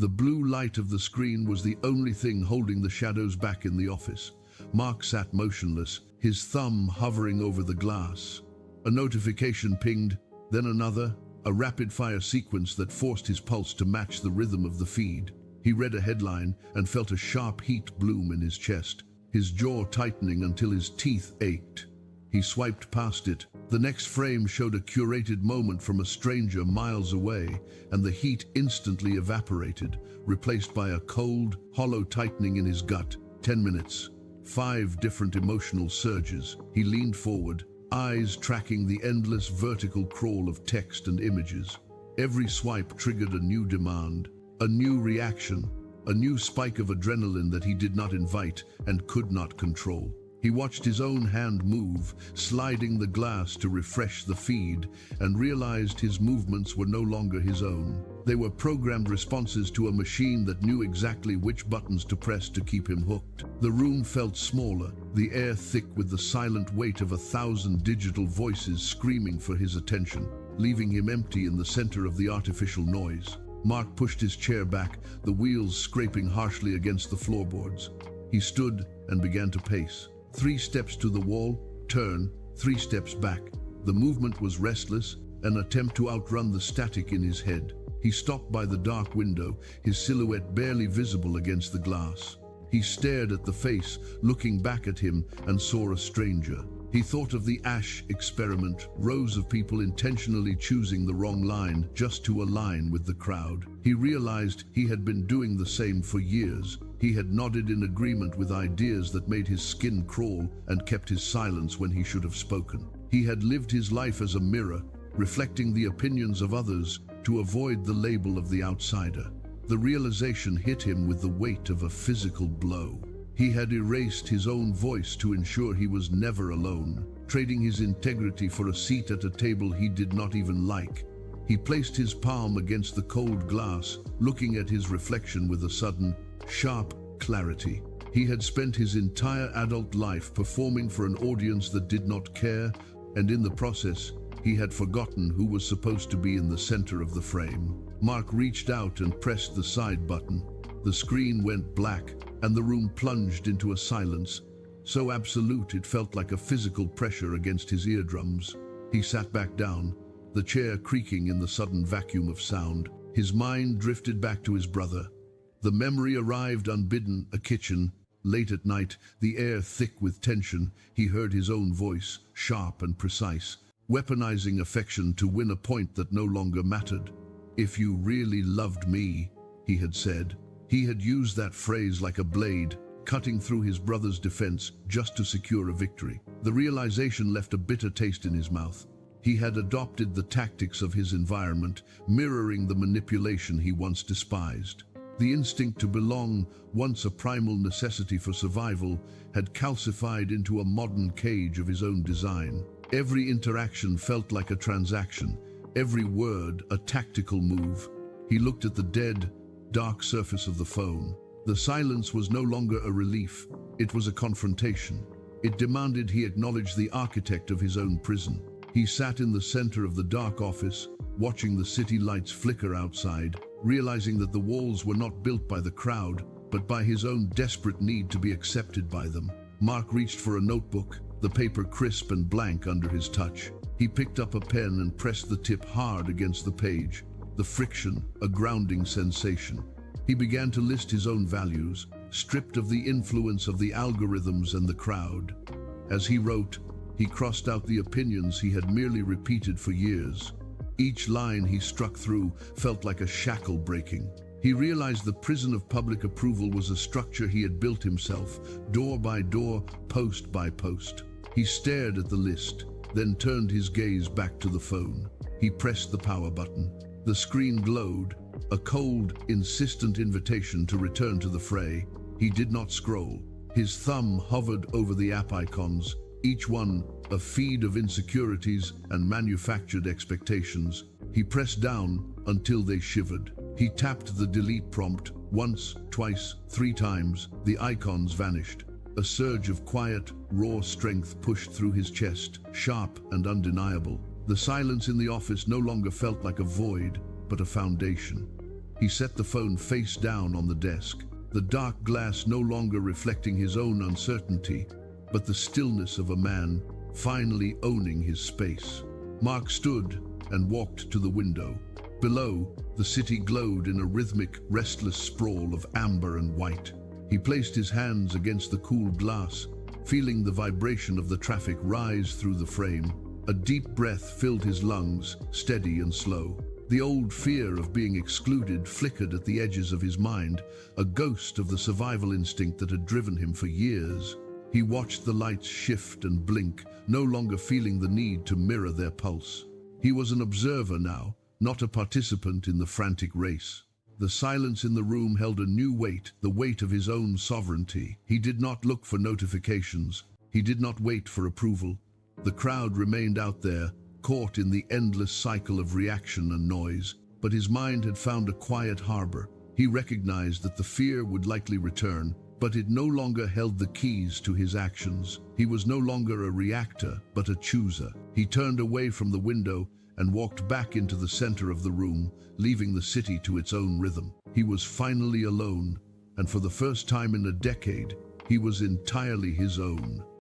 The blue light of the screen was the only thing holding the shadows back in the office. Mark sat motionless, his thumb hovering over the glass. A notification pinged, then another, a rapid-fire sequence that forced his pulse to match the rhythm of the feed. He read a headline and felt a sharp heat bloom in his chest, his jaw tightening until his teeth ached. He swiped past it. The next frame showed a curated moment from a stranger miles away, and the heat instantly evaporated, replaced by a cold, hollow tightening in his gut. 10 minutes. 5 different emotional surges. He leaned forward, eyes tracking the endless vertical crawl of text and images. Every swipe triggered a new demand, a new reaction, a new spike of adrenaline that he did not invite and could not control. He watched his own hand move, sliding the glass to refresh the feed, and realized his movements were no longer his own. They were programmed responses to a machine that knew exactly which buttons to press to keep him hooked. The room felt smaller, the air thick with the silent weight of 1,000 digital voices screaming for his attention, leaving him empty in the center of the artificial noise. Mark pushed his chair back, the wheels scraping harshly against the floorboards. He stood and began to pace. 3 steps to the wall, turn, 3 steps back. The movement was restless, an attempt to outrun the static in his head. He stopped by the dark window, his silhouette barely visible against the glass. He stared at the face, looking back at him, and saw a stranger. He thought of the Ash experiment, rows of people intentionally choosing the wrong line just to align with the crowd. He realized he had been doing the same for years. He had nodded in agreement with ideas that made his skin crawl and kept his silence when he should have spoken. He had lived his life as a mirror, reflecting the opinions of others to avoid the label of the outsider. The realization hit him with the weight of a physical blow. He had erased his own voice to ensure he was never alone, trading his integrity for a seat at a table he did not even like. He placed his palm against the cold glass, looking at his reflection with a sudden, sharp clarity. He had spent his entire adult life performing for an audience that did not care, and in the process, he had forgotten who was supposed to be in the center of the frame. Mark reached out and pressed the side button. The screen went black, and the room plunged into a silence, so absolute it felt like a physical pressure against his eardrums. He sat back down, the chair creaking in the sudden vacuum of sound. His mind drifted back to his brother. The memory arrived unbidden, a kitchen. Late at night, the air thick with tension, he heard his own voice, sharp and precise, weaponizing affection to win a point that no longer mattered. "If you really loved me," he had said. He had used that phrase like a blade, cutting through his brother's defense just to secure a victory. The realization left a bitter taste in his mouth. He had adopted the tactics of his environment, mirroring the manipulation he once despised. The instinct to belong, once a primal necessity for survival, had calcified into a modern cage of his own design. Every interaction felt like a transaction, every word a tactical move. He looked at the dead, dark surface of the phone. The silence was no longer a relief, it was a confrontation. It demanded he acknowledge the architect of his own prison. He sat in the center of the dark office, watching the city lights flicker outside, realizing that the walls were not built by the crowd, but by his own desperate need to be accepted by them. Mark reached for a notebook, the paper crisp and blank under his touch. He picked up a pen and pressed the tip hard against the page. The friction, a grounding sensation. He began to list his own values, stripped of the influence of the algorithms and the crowd. As he wrote, he crossed out the opinions he had merely repeated for years. Each line he struck through felt like a shackle breaking. He realized the prison of public approval was a structure he had built himself, door by door, post by post. He stared at the list, then turned his gaze back to the phone. He pressed the power button. The screen glowed, a cold, insistent invitation to return to the fray. He did not scroll. His thumb hovered over the app icons, each one a feed of insecurities and manufactured expectations. He pressed down until they shivered. He tapped the delete prompt once, twice, 3 times. The icons vanished. A surge of quiet, raw strength pushed through his chest, sharp and undeniable. The silence in the office no longer felt like a void, but a foundation. He set the phone face down on the desk, the dark glass no longer reflecting his own uncertainty, but the stillness of a man finally owning his space. Mark stood and walked to the window. Below, the city glowed in a rhythmic, restless sprawl of amber and white. He placed his hands against the cool glass, feeling the vibration of the traffic rise through the frame. A deep breath filled his lungs, steady and slow. The old fear of being excluded flickered at the edges of his mind, a ghost of the survival instinct that had driven him for years. He watched the lights shift and blink, no longer feeling the need to mirror their pulse. He was an observer now, not a participant in the frantic race. The silence in the room held a new weight, the weight of his own sovereignty. He did not look for notifications. He did not wait for approval. The crowd remained out there, caught in the endless cycle of reaction and noise, but his mind had found a quiet harbor. He recognized that the fear would likely return, but it no longer held the keys to his actions. He was no longer a reactor, but a chooser. He turned away from the window and walked back into the center of the room, leaving the city to its own rhythm. He was finally alone, and for the first time in a decade, he was entirely his own.